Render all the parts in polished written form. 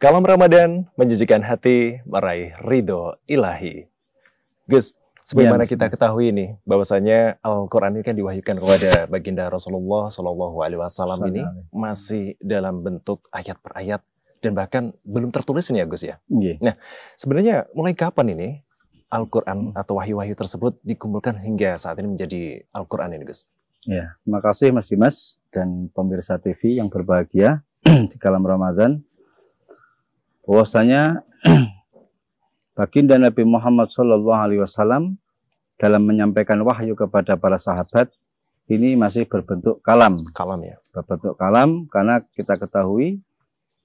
Kalam Ramadan menjadikan hati meraih ridho ilahi. Gus, sebagaimana kita ketahui ini, bahwasanya Al-Quran ini kan diwahyukan kepada baginda Rasulullah SAW ini masih dalam bentuk ayat per ayat dan bahkan belum tertulis ini ya Gus ya. Nah, sebenarnya mulai kapan ini Al-Quran atau wahyu-wahyu tersebut dikumpulkan hingga saat ini menjadi Al-Quran ini Gus? Ya, terima kasih Mas Dimas dan pemirsa TV yang berbahagia di Kalam Ramadan. Bahwasanya baginda Nabi Muhammad SAW dalam menyampaikan wahyu kepada para sahabat ini masih berbentuk kalam. Kalam ya. Berbentuk kalam karena kita ketahui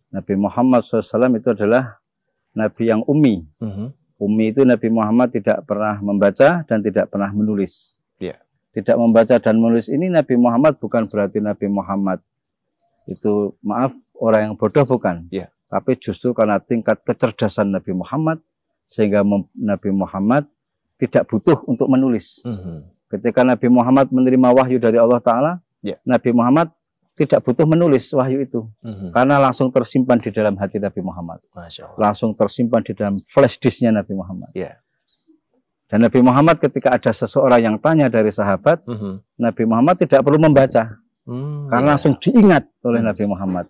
Nabi Muhammad SAW itu adalah Nabi yang ummi. Ummi itu Nabi Muhammad tidak pernah membaca dan tidak pernah menulis. Tidak membaca dan menulis ini Nabi Muhammad bukan berarti Nabi Muhammad itu orang yang bodoh, bukan. Tapi justru karena tingkat kecerdasan Nabi Muhammad sehingga Nabi Muhammad tidak butuh untuk menulis. Ketika Nabi Muhammad menerima wahyu dari Allah Ta'ala, Nabi Muhammad tidak butuh menulis wahyu itu. Karena langsung tersimpan di dalam hati Nabi Muhammad. Langsung tersimpan di dalam flash disknya Nabi Muhammad. Dan Nabi Muhammad ketika ada seseorang yang tanya dari sahabat, Nabi Muhammad tidak perlu membaca. Karena langsung diingat oleh Nabi Muhammad.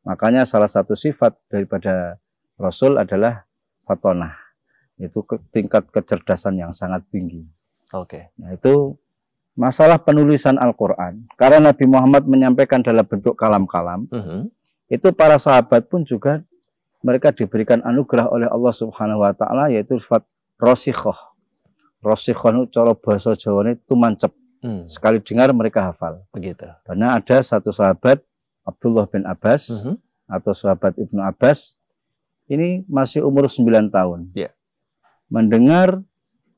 Makanya salah satu sifat daripada Rasul adalah fatonah. Itu tingkat kecerdasan yang sangat tinggi. Nah, itu masalah penulisan Al-Quran. Karena Nabi Muhammad menyampaikan dalam bentuk kalam-kalam, itu para sahabat pun juga mereka diberikan anugerah oleh Allah Subhanahu Wa Ta'ala, yaitu sifat rosikhoh. Rosikhoh itu cara bahasa Jawa itu mancep. Sekali dengar mereka hafal. Begitu. Karena ada satu sahabat Abdullah bin Abbas atau sahabat Ibnu Abbas, ini masih umur 9 tahun. Mendengar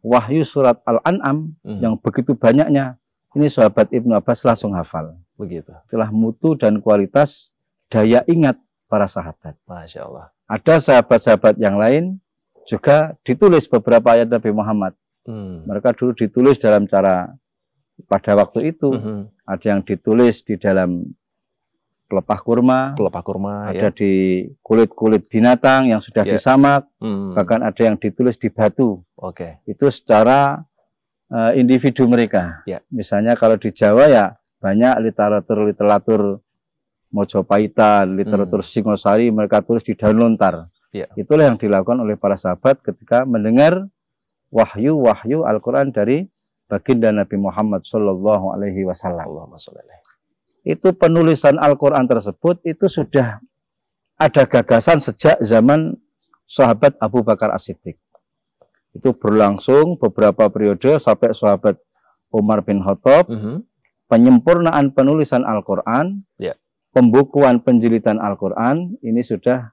wahyu surat Al-An'am yang begitu banyaknya, ini sahabat Ibnu Abbas langsung hafal. Begitu. Itulah mutu dan kualitas daya ingat para sahabat. Masya Allah. Ada sahabat-sahabat yang lain juga ditulis beberapa ayat Nabi Muhammad. Mereka dulu ditulis dalam cara pada waktu itu, ada yang ditulis di dalam pelepah kurma, ada di kulit-kulit binatang yang sudah disamak, bahkan ada yang ditulis di batu. Itu secara individu mereka. Misalnya kalau di Jawa ya banyak literatur Mojopaitan, literatur Singosari, mereka tulis di daun lontar. Itulah yang dilakukan oleh para sahabat ketika mendengar wahyu Al-Quran dari baginda Nabi Muhammad SAW. Itu penulisan Al-Quran tersebut itu sudah ada gagasan sejak zaman sahabat Abu Bakar As-Siddiq. Itu berlangsung beberapa periode sampai sahabat Umar bin Khattab. Penyempurnaan penulisan Al-Quran, pembukuan penjilitan Al-Quran ini sudah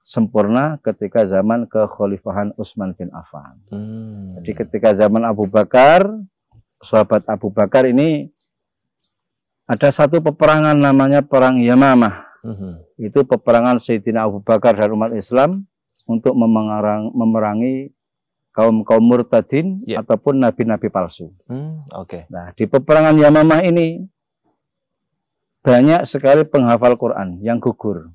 sempurna ketika zaman kekhalifahan Utsman bin Affan. Jadi ketika zaman Abu Bakar, sahabat Abu Bakar ini ada satu peperangan namanya Perang Yamamah. Itu peperangan Sayyidina Abu Bakar dan umat Islam untuk memerangi kaum-kaum murtadin ataupun nabi-nabi palsu. Nah, di peperangan Yamamah ini banyak sekali penghafal Quran yang gugur.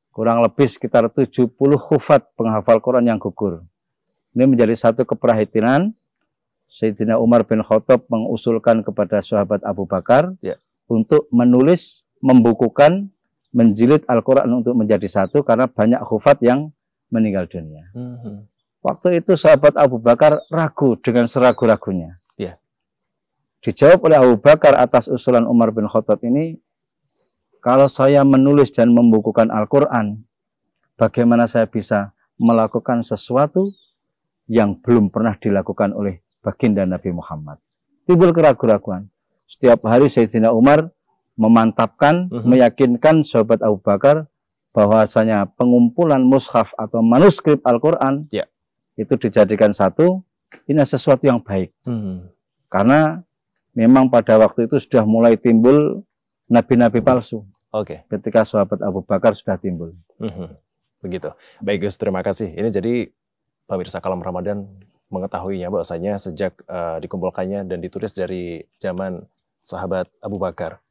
Kurang lebih sekitar 70 khufat penghafal Quran yang gugur. Ini menjadi satu keprihatinan. Sayyidina Umar bin Khattab mengusulkan kepada sahabat Abu Bakar untuk menulis, membukukan, menjilid Al-Quran untuk menjadi satu karena banyak khufat yang meninggal dunia. Waktu itu sahabat Abu Bakar ragu dengan seragu-ragunya. Dijawab oleh Abu Bakar atas usulan Umar bin Khattab ini, kalau saya menulis dan membukukan Al-Quran, bagaimana saya bisa melakukan sesuatu yang belum pernah dilakukan oleh baginda Nabi Muhammad? Timbul keraguan-raguan. Setiap hari Sayyidina Umar memantapkan, meyakinkan sahabat Abu Bakar bahwasanya pengumpulan mushaf atau manuskrip Al-Quran itu dijadikan satu, ini sesuatu yang baik. Karena memang pada waktu itu sudah mulai timbul nabi-nabi palsu. Ketika sahabat Abu Bakar sudah timbul. Begitu. Baik Gus, terima kasih. Ini jadi pemirsa Kalam Ramadan mengetahuinya bahwasanya sejak dikumpulkannya dan ditulis dari zaman sahabat Abu Bakar.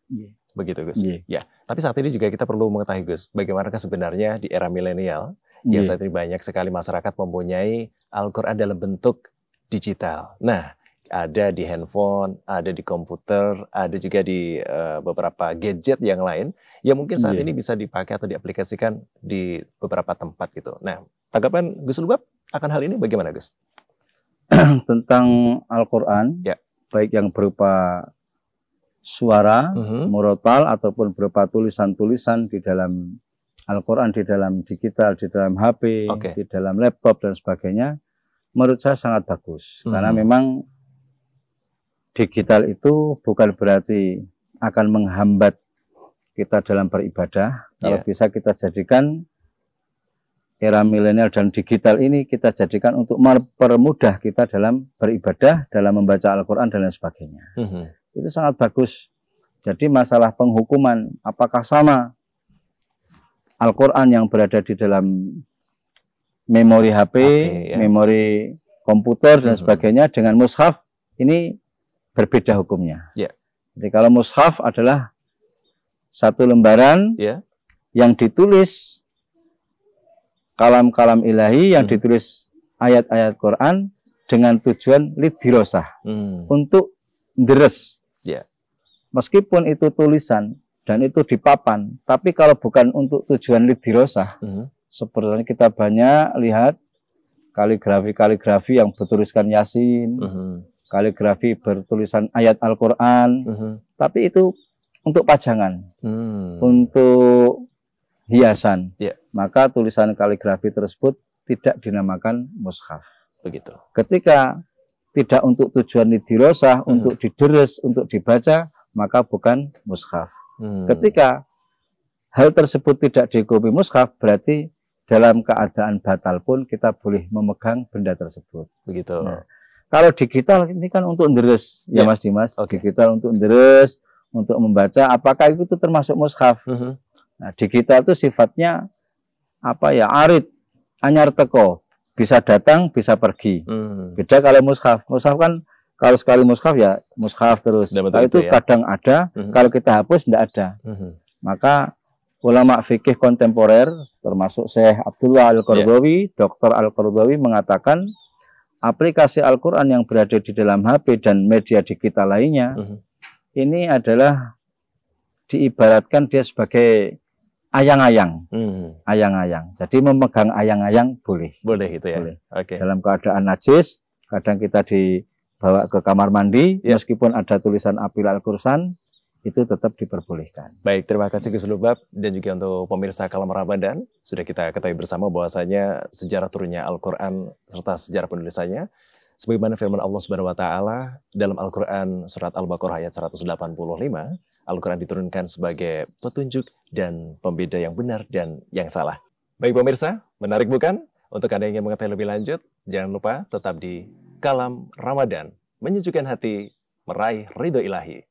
Begitu Gus. Ya, tapi saat ini juga kita perlu mengetahui Gus, bagaimanakah sebenarnya di era milenial yang saat ini banyak sekali masyarakat mempunyai Al-Quran dalam bentuk digital. Nah, ada di handphone, ada di komputer, ada juga di beberapa gadget yang lain yang mungkin saat ini bisa dipakai atau diaplikasikan di beberapa tempat gitu. Nah, tanggapan Gus Lubab akan hal ini bagaimana Gus? Tentang Al-Quran, baik yang berupa suara, murotal, ataupun berupa tulisan-tulisan di dalam Al-Quran, di dalam digital, di dalam HP, di dalam laptop, dan sebagainya, menurut saya sangat bagus. Karena memang digital itu bukan berarti akan menghambat kita dalam beribadah. Kalau bisa kita jadikan era milenial dan digital ini, kita jadikan untuk mempermudah kita dalam beribadah, dalam membaca Al-Quran, dan lain sebagainya. Itu sangat bagus. Jadi masalah penghukuman, apakah sama Al-Quran yang berada di dalam memori HP, memori komputer, dan sebagainya dengan mushaf, ini berbeda hukumnya. Jadi kalau mushaf adalah satu lembaran yang ditulis kalam-kalam ilahi, yang ditulis ayat-ayat Quran dengan tujuan liddirosah, untuk deres. Meskipun itu tulisan dan itu dipapan, tapi kalau bukan untuk tujuan liddirosah, seperti kita banyak lihat kaligrafi-kaligrafi yang bertuliskan Yasin, kaligrafi bertulisan ayat Al-Quran, tapi itu untuk pajangan, untuk hiasan. Maka tulisan kaligrafi tersebut tidak dinamakan mushaf. Begitu. Ketika tidak untuk tujuan liddirosah, untuk dideres, untuk dibaca, maka bukan mushaf. Ketika hal tersebut tidak dihukumi mushaf, berarti dalam keadaan batal pun kita boleh memegang benda tersebut. Begitu. Nah, kalau digital ini kan untuk deres, ya Mas Dimas. Digital untuk deres, untuk membaca. Apakah itu termasuk mushaf? Nah, digital itu sifatnya apa ya? Arid, anyar teko, bisa datang, bisa pergi. Beda kalau mushaf. Mushaf kan kalau sekali mushaf ya mushaf terus. Kalau itu kadang ada, kalau kita hapus tidak ada. Maka ulama fikih kontemporer termasuk Syekh Abdullah Al-Qaradawi, Dr. Al-Qaradawi mengatakan aplikasi Al-Quran yang berada di dalam HP dan media digital lainnya ini adalah diibaratkan dia sebagai ayang-ayang. Ayang-ayang. Jadi memegang ayang-ayang boleh. Boleh gitu ya. Boleh. Dalam keadaan najis, kadang kita dibawa ke kamar mandi, meskipun ada tulisan Apil Al-Qur'an, itu tetap diperbolehkan. Baik, terima kasih Gus Lubab, dan juga untuk pemirsa Kalam Ramadan, sudah kita ketahui bersama bahwasanya sejarah turunnya Al-Quran serta sejarah penulisannya, sebagaimana firman Allah Subhanahu wa taala dalam Al-Quran surat Al-Baqarah ayat 185, Al-Quran diturunkan sebagai petunjuk dan pembeda yang benar dan yang salah. Baik pemirsa, menarik bukan? Untuk Anda yang ingin mengetahui lebih lanjut, jangan lupa tetap di Kalam Ramadan, menyejukkan hati, meraih ridho ilahi.